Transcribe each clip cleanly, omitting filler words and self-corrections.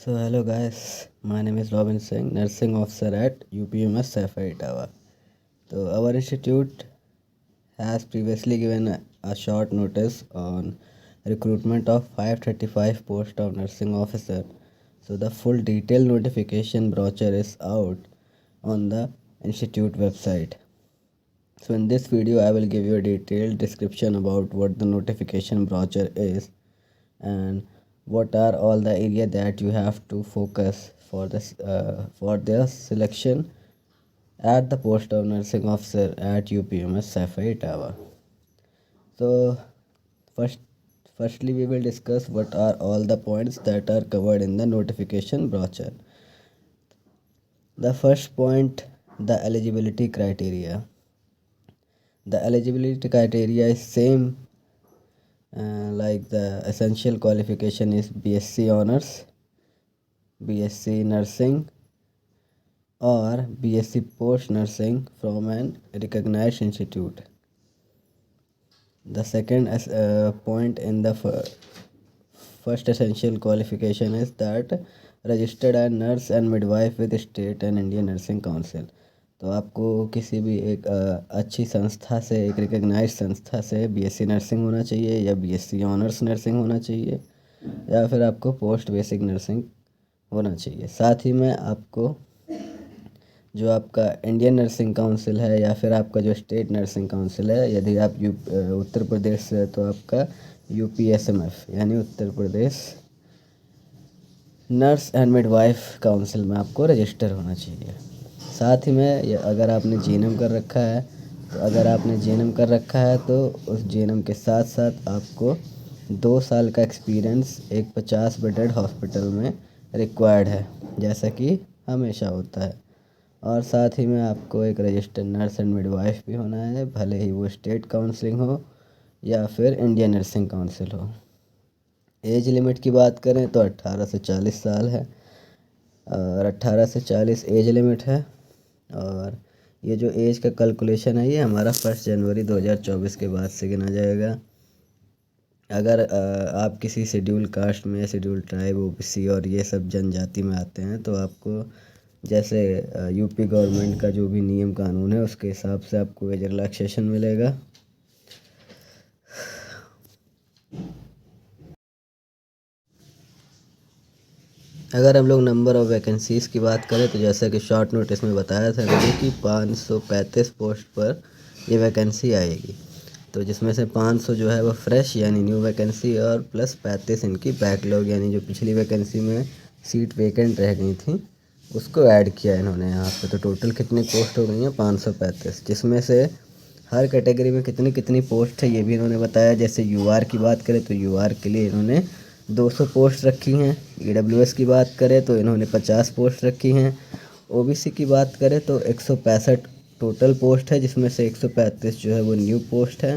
So hello guys, my name is Robin Singh, nursing officer at UPMS Sapphire Tower. So our institute has previously given a short notice on recruitment of 535 post of nursing officer. So the full detailed notification brochure is out on the institute website. So in this video I will give you a detailed description about what the notification brochure is and what are all the area that you have to focus for this for their selection at the post of nursing officer at UPMS Sapphire Tower. So first firstly we will discuss what are all the points that are covered in the notification brochure. The first point, the eligibility criteria. The eligibility criteria is same like the essential qualification is BSc honors, BSc nursing or BSc post nursing from an recognized institute. The second point in the first essential qualification is that registered as nurse and midwife with state and Indian nursing council. तो आपको किसी भी एक अच्छी संस्था से, एक recognise संस्था से बीएससी नर्सिंग होना चाहिए या बीएससी ऑनर्स नर्सिंग होना चाहिए या फिर आपको पोस्ट बेसिक नर्सिंग होना चाहिए. साथ ही में आपको जो आपका इंडियन नर्सिंग काउंसिल है या फिर आपका जो स्टेट नर्सिंग काउंसिल है, यदि आप उत्तर प्रदेश से है तो आपका UPSMF यानी Uttar Pradesh nurse and midwife council में आपको रजिस्टर होना चाहिए. साथ ही में अगर आपने जीएनएम कर रखा है तो उस जीएनएम के साथ साथ आपको 2 साल का एक्सपीरियंस एक 50 बेडेड हॉस्पिटल में रिक्वायर्ड है, जैसा कि हमेशा होता है. और साथ ही में आपको एक रजिस्टर्ड नर्स एंड मिडवाइफ भी होना है, भले ही वो स्टेट काउंसलिंग हो या फिर इंडियन नर्सिंग काउंसिल हो. एज लिमिट की बात करें तो 18 से 40 साल है और 18 से 40 एज लिमिट है. और ये जो एज का कैलकुलेशन है ये हमारा 1 जनवरी 2024 के बाद से गिना जाएगा. अगर आप किसी शेड्यूल कास्ट में, शेड्यूल ट्राइब, OBC और ये सब जनजाति में आते हैं तो आपको जैसे यूपी गवर्नमेंट का जो भी नियम कानून है उसके हिसाब से आपको एज रिलैक्सेशन मिलेगा. अगर हम लोग नंबर ऑफ़ वैकेंसीज़ की बात करें तो जैसा कि शॉर्ट नोटिस में बताया था मुझे कि 535 पोस्ट पर ये वैकेंसी आएगी. तो जिसमें से 500 जो है वो फ्रेश यानी न्यू वैकेंसी और प्लस 35 इनकी बैकलॉग यानी जो पिछली वैकेंसी में सीट वेकेंट रह गई थी उसको ऐड किया इन्होंने यहाँ पे. तो टोटल कितनी पोस्ट हो गई हैं? 535, जिसमें से हर कैटेगरी में कितनी कितनी पोस्ट है ये भी इन्होंने बताया. जैसे UR की बात करें तो UR के लिए इन्होंने 200 पोस्ट रखी हैं. EWS की बात करें तो इन्होंने 50 पोस्ट रखी हैं. OBC की बात करें तो 165 टोटल पोस्ट है, जिसमें से 135 जो है वो न्यू पोस्ट है,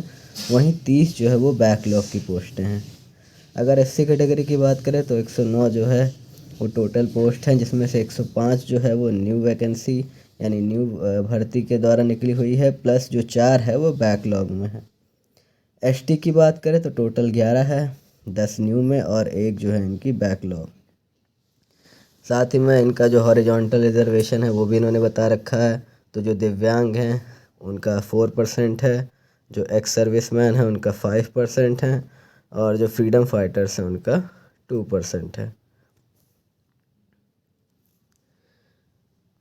वहीं 30 जो है वो बैकलॉग की पोस्टें हैं. अगर SC कैटेगरी की बात करें तो 109 जो है वो टोटल पोस्ट हैं, जिसमें से 105 जो है वो न्यू वैकेंसी यानी न्यू भर्ती के द्वारा निकली हुई है, प्लस जो 4 है वो बैकलॉग में है. ST की बात करें तो टोटल 11 है, 10 न्यू में और 1 जो है इनकी बैकलॉग. साथ ही में इनका जो हॉरिजॉन्टल रिजर्वेशन है वो भी इन्होंने बता रखा है. तो जो दिव्यांग हैं उनका 4% है, जो एक्स सर्विसमैन है उनका 5% है और जो फ्रीडम फाइटर्स हैं उनका 2% है.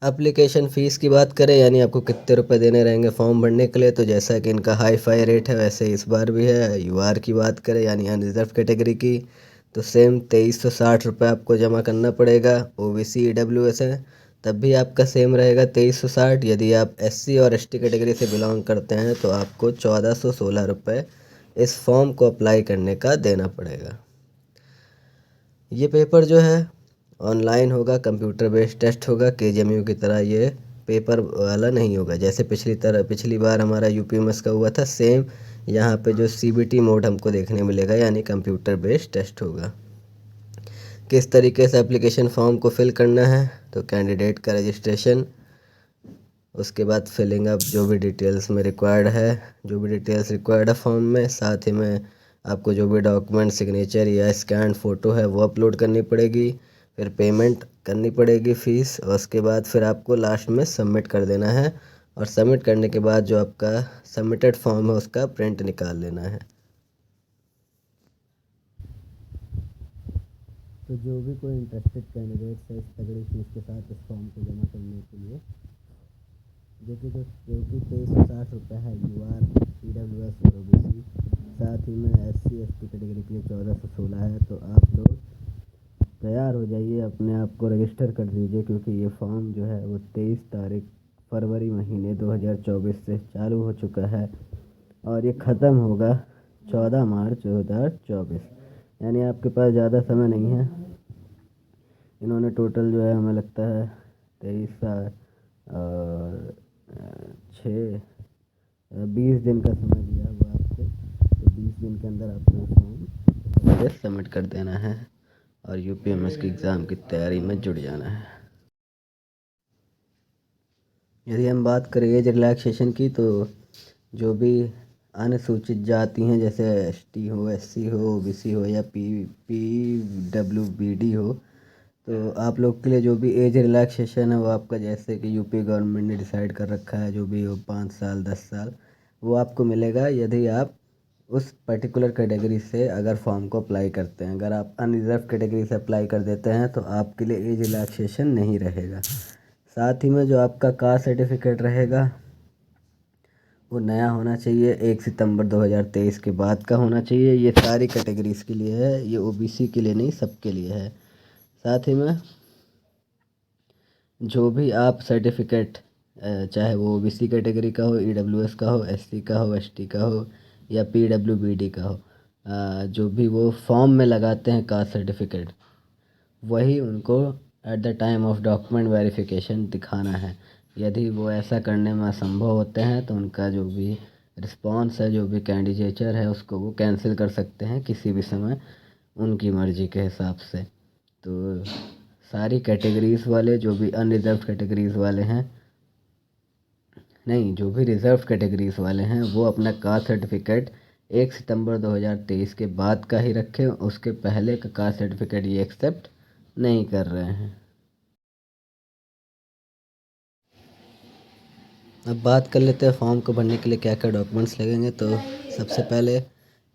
एप्लीकेशन फ़ीस की बात करें यानी आपको कितने रुपए देने रहेंगे फॉर्म भरने के लिए, तो जैसा कि इनका हाई फाई रेट है वैसे इस बार भी है. UR की बात करें यानी अनरिजर्व कैटेगरी की तो सेम 2360 रुपये आपको जमा करना पड़ेगा. OBC EWS है तब भी आपका सेम रहेगा 2360. यदि आप SC और ST कैटेगरी से बिलोंग करते हैं तो आपको 1416 रुपये इस फॉर्म को अप्लाई करने का देना पड़ेगा. ये पेपर जो है ऑनलाइन होगा, कंप्यूटर बेस्ड टेस्ट होगा. KGMU की तरह ये पेपर वाला नहीं होगा. जैसे पिछली बार हमारा UPMS का हुआ था, सेम यहाँ पे जो CBT मोड हमको देखने मिलेगा यानी कंप्यूटर बेस्ड टेस्ट होगा. किस तरीके से एप्लीकेशन फॉर्म को फिल करना है, तो कैंडिडेट का रजिस्ट्रेशन, उसके बाद फिलिंग अप जो भी डिटेल्स में रिक्वायर्ड है फॉर्म में. साथ ही में आपको जो भी डॉक्यूमेंट, सिग्नेचर या स्कैन फ़ोटो है वो अपलोड करनी पड़ेगी. फिर पेमेंट करनी पड़ेगी फ़ीस, और उसके बाद फिर आपको लास्ट में सबमिट कर देना है। और सबमिट करने के बाद जो आपका सबमिटेड फॉर्म है उसका प्रिंट निकाल लेना है। तो जो भी कोई इंटरेस्टेड कैंडिडेट्स है इस तगड़ी फीस के साथ इस फॉर्म को जमा करने के लिए, जो कि 2360 रुपये है UR EWS और OBC, साथ ही में SC ST कैटेगरी के लिए 1416 है। तो आप लोग तैयार हो जाइए, अपने आप को रजिस्टर कर दीजिए, क्योंकि ये फॉर्म जो है वो 23 तारीख फरवरी महीने 2024 से चालू हो चुका है और ये ख़त्म होगा 14 मार्च 2024। यानी आपके पास ज़्यादा समय नहीं है। इन्होंने टोटल जो है हमें लगता है 23 और 20 दिन का समय दिया हुआ आपको। तो 20 दिन के अंदर आपको फॉर्म सबमिट कर देना है और UPMS की एग्ज़ाम की तैयारी में जुट जाना है। यदि हम बात करें एज रिलैक्सेशन की, तो जो भी अनुसूचित जाति हैं जैसे ST हो, SC हो, OBC हो या PWBD हो, तो आप लोग के लिए जो भी एज रिलैक्सेशन है वो आपका, जैसे कि यूपी गवर्नमेंट ने डिसाइड कर रखा है, जो भी हो 5 साल 10 साल, वो आपको मिलेगा यदि आप उस पर्टिकुलर कैटेगरी से अगर फॉर्म को अप्लाई करते हैं। अगर आप अनरिजर्व कैटेगरी से अप्लाई कर देते हैं तो आपके लिए एज रिलैक्सेशन नहीं रहेगा। साथ ही में जो आपका कास्ट सर्टिफिकेट रहेगा वो नया होना चाहिए, 1 सितंबर 2023 के बाद का होना चाहिए। ये सारी कैटेगरीज़ के लिए है, ये OBC के लिए नहीं, सबके लिए है। साथ ही में जो भी आप सर्टिफिकेट, चाहे वो OBC कैटेगरी का हो, EWS का हो, SC का हो, ST का हो या PWBD का हो, जो भी वो फॉर्म में लगाते हैं कास्ट सर्टिफिकेट, वही उनको at the time of document verification दिखाना है। यदि वो ऐसा करने में असंभव होते हैं तो उनका जो भी रिस्पॉन्स है, जो भी कैंडिडेचर है, उसको वो कैंसिल कर सकते हैं किसी भी समय उनकी मर्ज़ी के हिसाब से। तो सारी कैटेगरीज़ वाले, जो भी अनरिज़र्व कैटेगरीज़ वाले हैं, नहीं, जो भी रिज़र्व कैटेगरीज़ वाले हैं, वो अपना कास्ट सर्टिफिकेट 1 सितंबर 2023 के बाद का ही रखें। उसके पहले का कास्ट सर्टिफिकेट ये एक्सेप्ट नहीं कर रहे हैं। अब बात कर लेते हैं फॉर्म को भरने के लिए क्या क्या डॉक्यूमेंट्स लगेंगे। तो सबसे पहले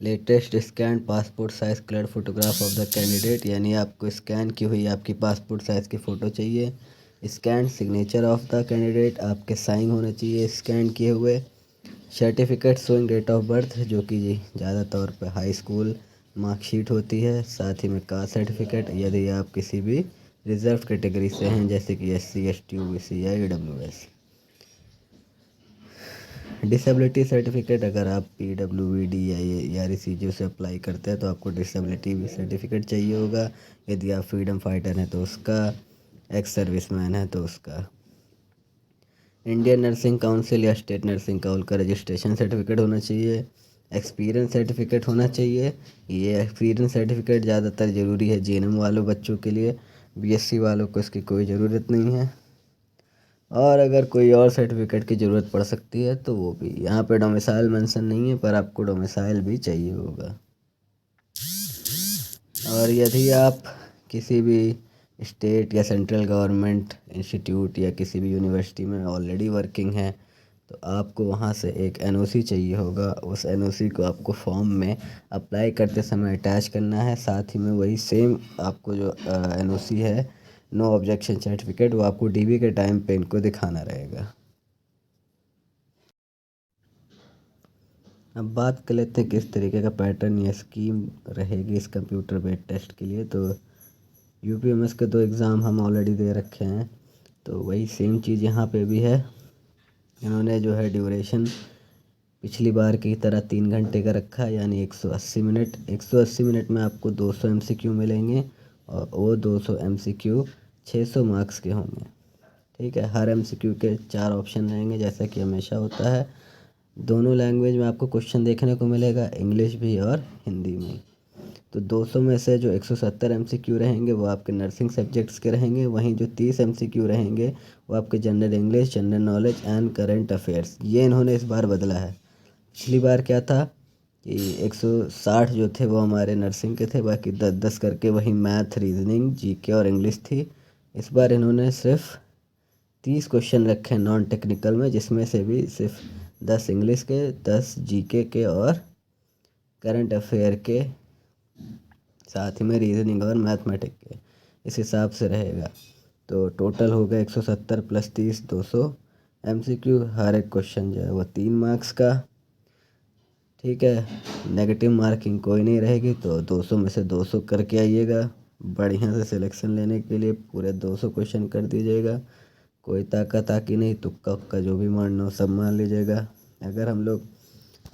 latest scan passport size colour photograph of the candidate, यानी आपको स्कैन की हुई आपकी पासपोर्ट साइज़ की फ़ोटो चाहिए। Scan signature of the candidate, आपके साइन होने चाहिए स्कैन किए हुए। Certificate showing date of birth, जो कि जी ज़्यादा तौर पे हाई स्कूल मार्कशीट होती है। साथ ही में कास्ट सर्टिफिकेट, यदि आप किसी भी रिज़र्व कैटेगरी से हैं जैसे कि SC ST OBC या EWS। डिसेबिलिटी सर्टिफिकेट, अगर आप PWBD या RCG से अप्लाई करते हैं तो आपको डिसेबिलिटी सर्टिफिकेट चाहिए होगा। यदि आप फ्रीडम फाइटर हैं तो उसका, एक्स सर्विसमैन है तो उसका। इंडियन नर्सिंग काउंसिल या स्टेट नर्सिंग काउंसिल का रजिस्ट्रेशन सर्टिफिकेट होना चाहिए। एक्सपीरियंस सर्टिफिकेट होना चाहिए। ये एक्सपीरियंस सर्टिफिकेट ज़्यादातर ज़रूरी है GNM वालों बच्चों के लिए, BSc वालों को इसकी कोई ज़रूरत नहीं है। और अगर कोई और सर्टिफिकेट की ज़रूरत पड़ सकती है तो वो भी, यहाँ पे डोमिसाइल मेंशन नहीं है पर आपको डोमिसाइल भी चाहिए होगा। और यदि आप किसी भी स्टेट या सेंट्रल गवर्नमेंट इंस्टीट्यूट या किसी भी यूनिवर्सिटी में ऑलरेडी वर्किंग है तो आपको वहाँ से एक NOC चाहिए होगा। उस NOC को आपको फॉर्म में अप्लाई करते समय अटैच करना है। साथ ही में वही सेम आपको जो NOC है, नो ऑब्जेक्शन सर्टिफिकेट, वो आपको DV के टाइम पे इनको दिखाना रहेगा। अब बात कर लेते हैं किस तरीके का पैटर्न या स्कीम रहेगी इस कंप्यूटर बेस्ड टेस्ट के लिए। तो UPMS के 2 एग्ज़ाम हम ऑलरेडी दे रखे हैं, तो वही सेम चीज़ यहाँ पे भी है। इन्होंने जो है ड्यूरेशन पिछली बार की तरह 3 घंटे का रखा है, यानी 180 मिनट। 180 मिनट में आपको 200 MCQ मिलेंगे और वो 200 MCQ 600 मार्क्स के होंगे। ठीक है, हर MCQ के 4 ऑप्शन रहेंगे जैसा कि हमेशा होता है। दोनों लैंग्वेज में आपको क्वेश्चन देखने को मिलेगा, इंग्लिश भी और हिंदी में। तो 200 में से जो 170 MCQ रहेंगे वो आपके नर्सिंग सब्जेक्ट्स के रहेंगे, वहीं जो 30 MCQ रहेंगे वो आपके general English, general knowledge and current affairs. ये इन्होंने इस बार बदला है। पिछली बार क्या था कि 160 जो थे वो हमारे नर्सिंग के थे, बाकी 10-10 करके वही मैथ, रीजनिंग, जीके और इंग्लिश थी। इस बार इन्होंने सिर्फ 30 क्वेश्चन रखे नॉन टेक्निकल में, जिसमें से भी सिर्फ 10 इंग्लिश के, 10 जीके के और करंट अफेयर के, साथ ही में रीजनिंग और मैथमेटिक के। इस हिसाब से रहेगा। तो टोटल हो गया 170 + 30 200 एमसीक्यू। हर एक क्वेश्चन जो है वो 3 मार्क्स का। ठीक है, नेगेटिव मार्किंग कोई नहीं रहेगी। तो 200 में से 200 करके आइएगा। बढ़िया से सिलेक्शन लेने के लिए पूरे 200 क्वेश्चन कर दीजिएगा। कोई ताका ताकी नहीं, तुक्का उक्का जो भी मारना हो सब मान लीजिएगा। अगर हम लोग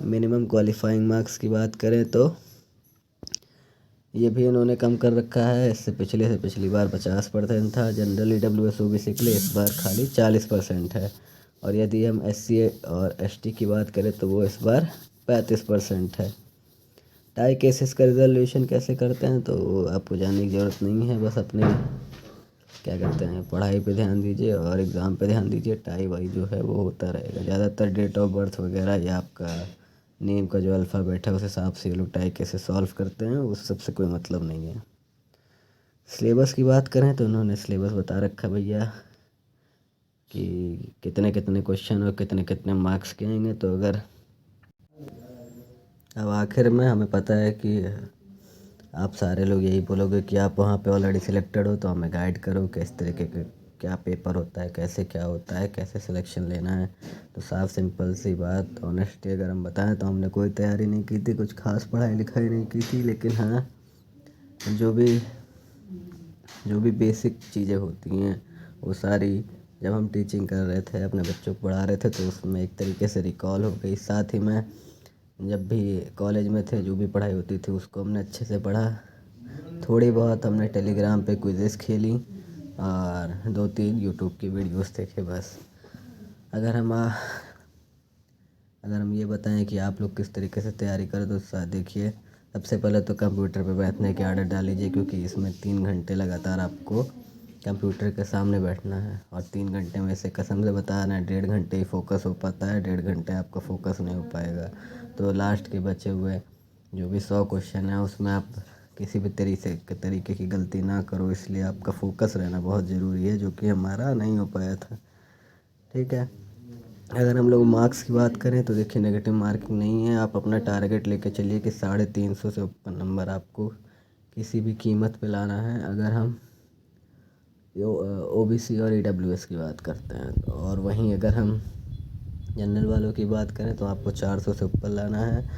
मिनिमम क्वालिफाइंग मार्क्स की बात करें तो ये भी इन्होंने कम कर रखा है। इससे पिछली बार 50% था जनरल ईडब्ल्यूएस ओबीसी के लिए, इस बार खाली 40% है। और यदि हम एससी और एसटी की बात करें तो वो इस बार 35% है। टाई केसेस का रिजर्वेशन कैसे करते हैं तो आपको जानने की ज़रूरत नहीं है। बस अपने क्या कहते हैं पढ़ाई पे ध्यान दीजिए और एग्ज़ाम पे ध्यान दीजिए। टाई वाई जो है वो होता रहेगा। ज़्यादातर डेट ऑफ बर्थ वगैरह या आपका नेम का जो अल्फ़ाबेट है उस हिसाब से ये लोग टाई कैसे सॉल्व करते हैं, उस सबसे कोई मतलब नहीं है। सिलेबस की बात करें तो उन्होंने सिलेबस बता रखा भैया कि कितने कितने क्वेश्चन और कितने कितने मार्क्स के आएंगे। तो अगर अब आखिर में हमें पता है कि आप सारे लोग यही बोलोगे कि आप वहाँ पे ऑलरेडी सिलेक्टेड हो, तो हमें गाइड करो किस तरीके के क्या पेपर होता है, कैसे क्या होता है, कैसे सिलेक्शन लेना है। तो साफ सिंपल सी बात, ऑनेस्टली अगर हम बताएं तो हमने कोई तैयारी नहीं की थी, कुछ खास पढ़ाई लिखाई नहीं की थी। लेकिन हाँ, जो भी बेसिक चीज़ें होती हैं वो सारी जब हम टीचिंग कर रहे थे, अपने बच्चों को पढ़ा रहे थे, तो उसमें एक तरीके से रिकॉल हो गई। साथ ही में जब भी कॉलेज में थे जो भी पढ़ाई होती थी उसको हमने अच्छे से पढ़ा। थोड़ी बहुत हमने टेलीग्राम पे क्विज़ेस खेली और 2-3 यूट्यूब की वीडियोस देखे बस। अगर हम ये बताएं कि आप लोग किस तरीके से तैयारी करें तो देखिए, सबसे पहले तो कंप्यूटर पे बैठने की आदत डाल लीजिए, क्योंकि इसमें 3 घंटे लगातार आपको कंप्यूटर के सामने बैठना है। और 3 घंटे में से कसम से बता रहे हैं 1.5 घंटे ही फोकस हो पाता है, 1.5 घंटे आपका फोकस नहीं हो पाएगा। तो लास्ट के बचे हुए जो भी 100 क्वेश्चन है उसमें आप किसी भी तरीके की गलती ना करो, इसलिए आपका फोकस रहना बहुत ज़रूरी है, जो कि हमारा नहीं हो पाया था। ठीक है, अगर हम लोग मार्क्स की बात करें तो देखिए नेगेटिव मार्किंग नहीं है। आप अपना टारगेट लेके चलिए कि 350 से ऊपर नंबर आपको किसी भी कीमत पे लाना है। अगर हम ओबीसी और ईडब्ल्यूएस की बात करते हैं और वहीं अगर हम जनरल वालों की बात करें तो आपको 400 से ऊपर लाना है,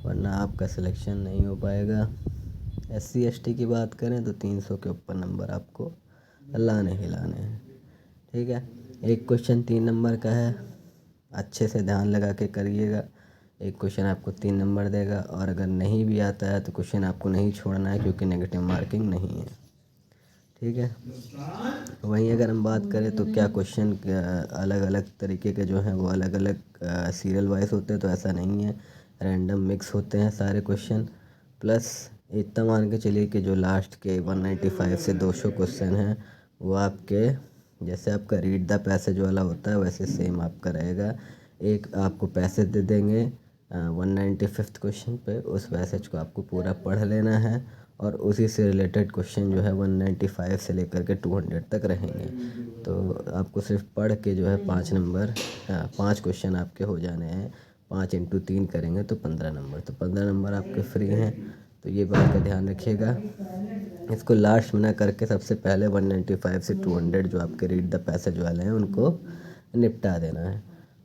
वरना आपका सिलेक्शन नहीं हो पाएगा। एससी एसटी की बात करें तो 300 के ऊपर नंबर आपको लाने ही लाने हैं। ठीक है, एक क्वेश्चन 3 नंबर का है, अच्छे से ध्यान लगा के करिएगा। एक क्वेश्चन आपको 3 नंबर देगा, और अगर नहीं भी आता है तो क्वेश्चन आपको नहीं छोड़ना है, क्योंकि नेगेटिव मार्किंग नहीं है। ठीक है, वहीं अगर हम बात करें तो क्या क्वेश्चन अलग अलग तरीके के जो हैं वो अलग अलग सीरियल वाइज होते हैं, तो ऐसा नहीं है, रैंडम मिक्स होते हैं सारे क्वेश्चन। प्लस इतना मान के चलिए कि जो लास्ट के 195 से 200 क्वेश्चन हैं वो आपके जैसे आपका रीड द पैसेज वाला होता है वैसे सेम आपका रहेगा। एक आपको पैसेज दे देंगे 195th क्वेश्चन पे, उस पैसेज को आपको पूरा पढ़ लेना है, और उसी से रिलेटेड क्वेश्चन जो है 195 से लेकर के 200 तक रहेंगे। तो आपको सिर्फ पढ़ के जो है 5 क्वेश्चन आपके हो जाने हैं। 5 × 3 करेंगे तो 15 नंबर, तो 15 नंबर आपके फ्री हैं। तो ये बात का ध्यान रखिएगा, इसको लास्ट में ना करके सबसे पहले 195 से 200 जो आपके रीड द पैसेज वाले हैं उनको निपटा देना है।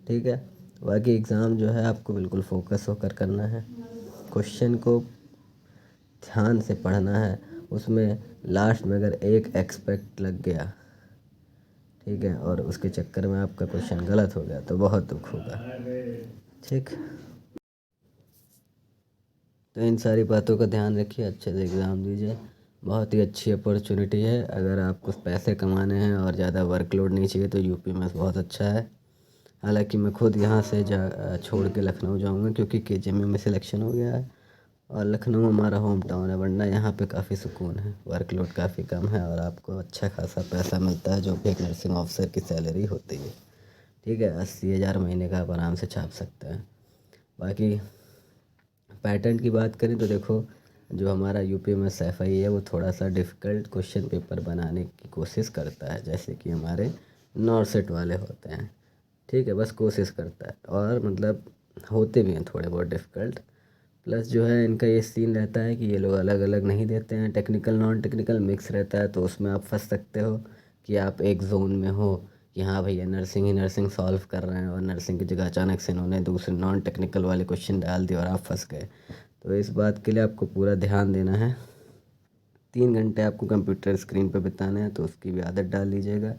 ठीक है, बाकी एग्ज़ाम जो है आपको बिल्कुल फोकस होकर करना है, क्वेश्चन को ध्यान से पढ़ना है। उसमें लास्ट में अगर एक एक्सपेक्ट लग गया, ठीक है, और उसके चक्कर में आपका क्वेश्चन गलत हो गया तो बहुत दुख होगा। ठीक, तो इन सारी बातों का ध्यान रखिए, अच्छे से एग्ज़ाम दीजिए। बहुत ही अच्छी अपॉर्चुनिटी है। अगर आपको पैसे कमाने हैं और ज़्यादा वर्कलोड नहीं चाहिए तो यूपी में बहुत अच्छा है। हालांकि मैं खुद यहाँ से छोड़ के लखनऊ जाऊँगा, क्योंकि केजीएमयू में सिलेक्शन हो गया है और लखनऊ हमारा होम टाउन है, वरना यहाँ पे काफ़ी सुकून है, वर्कलोड काफ़ी कम है और आपको अच्छा खासा पैसा मिलता है, जो कि एक नर्सिंग ऑफिसर की सैलरी होती है। ठीक है, 80,000 महीने का आप आराम से छाप सकते हैं। बाकी पैटर्न की बात करें तो देखो, जो हमारा यूपीएमएस एफआई है वो थोड़ा सा डिफ़िकल्ट क्वेश्चन पेपर बनाने की कोशिश करता है, जैसे कि हमारे नॉर्सेट वाले होते हैं। ठीक है, बस कोशिश करता है, और मतलब होते भी हैं थोड़े बहुत डिफ़िकल्ट। प्लस जो है इनका ये सीन रहता है कि ये लोग अलग अलग नहीं देते हैं, टेक्निकल नॉन टेक्निकल मिक्स रहता है, तो उसमें आप फंस सकते हो कि आप एक जोन में हो कि हाँ भैया नर्सिंग ही नर्सिंग सॉल्व कर रहे हैं, और नर्सिंग की जगह अचानक से इन्होंने दूसरे नॉन टेक्निकल वाले क्वेश्चन डाल दिए और आप फंस गए। तो इस बात के लिए आपको पूरा ध्यान देना है। 3 घंटे आपको कंप्यूटर स्क्रीन पर बिताना है, तो उसकी भी आदत डाल लीजिएगा।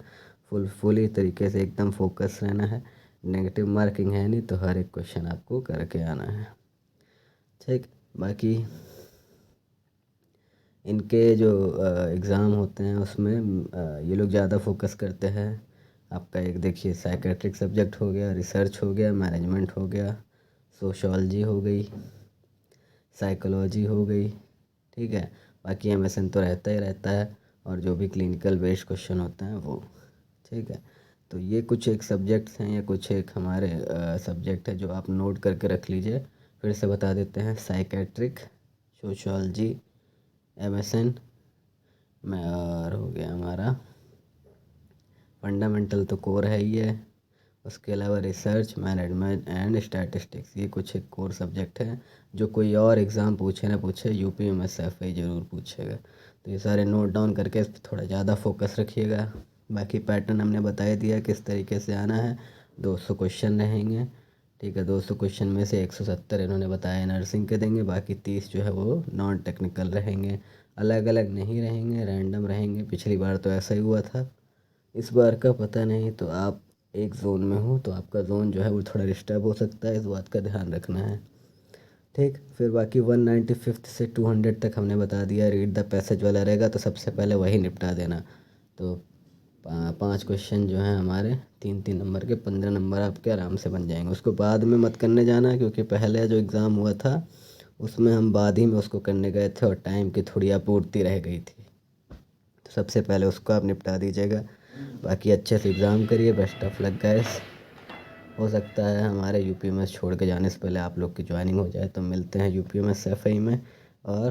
फुली तरीके से एकदम फोकस रहना है। नेगेटिव मार्किंग है नहीं, तो हर एक क्वेश्चन आपको करके आना है। ठीक, बाकी इनके जो एग्ज़ाम होते हैं उसमें ये लोग ज़्यादा फोकस करते हैं। आपका एक देखिए साइकेट्रिक सब्जेक्ट हो गया, रिसर्च हो गया, मैनेजमेंट हो गया, सोशियोलॉजी हो गई, साइकोलॉजी हो गई। ठीक है, बाकी एमएसएन तो रहता ही रहता है, और जो भी क्लिनिकल बेस्ड क्वेश्चन होते हैं वो। ठीक है, तो ये कुछ एक सब्जेक्ट्स हैं या कुछ एक हमारे सब्जेक्ट है जो आप नोट करके रख लीजिए। फिर से बता देते हैं, साइकेट्रिक, सोशियोलॉजी, एमएसएन में, और हो गया हमारा फंडामेंटल तो कोर है ही है। उसके अलावा रिसर्च, मैनेजमेंट एंड स्टैटिस्टिक्स, ये कुछ एक कोर सब्जेक्ट है जो कोई और एग्ज़ाम पूछे ना पूछे यूपीएमएसएफआई ज़रूर पूछेगा। तो ये सारे नोट डाउन करके इस पर थोड़ा ज़्यादा फोकस रखिएगा। बाकी पैटर्न हमने बता ही दिया किस तरीके से आना है। 200 क्वेश्चन रहेंगे। ठीक है, 200 क्वेश्चन में से 170 इन्होंने बताया नर्सिंग के देंगे, बाकी 30 जो है वो नॉन टेक्निकल रहेंगे। अलग अलग नहीं रहेंगे, रैंडम रहेंगे। पिछली बार तो ऐसा ही हुआ था, इस बार का पता नहीं। तो आप एक ज़ोन में हो तो आपका ज़ोन जो है वो थोड़ा डिस्टर्ब हो सकता है, इस बात का ध्यान रखना है। ठीक, फिर बाकी 195 से 200 तक हमने बता दिया। रीड द पैसेज वाला रहेगा, तो सबसे पहले वही निपटा देना। तो 5 क्वेश्चन जो हैं हमारे 3-3 नंबर के, 15 नंबर आपके आराम से बन जाएंगे। उसको बाद में मत करने जाना, क्योंकि पहले जो एग्ज़ाम हुआ था उसमें हम बाद ही में उसको करने गए थे और टाइम की थोड़ी आपूर्ति रह गई थी। तो सबसे पहले उसको आप निपटा दीजिएगा। बाकी अच्छे से एग्ज़ाम करिए। Best of luck guys. हो सकता है हमारे यूपीएमएस छोड़ के जाने से पहले आप लोग की ज्वाइनिंग हो जाए। तो मिलते हैं यूपीएमएस एफआई में। और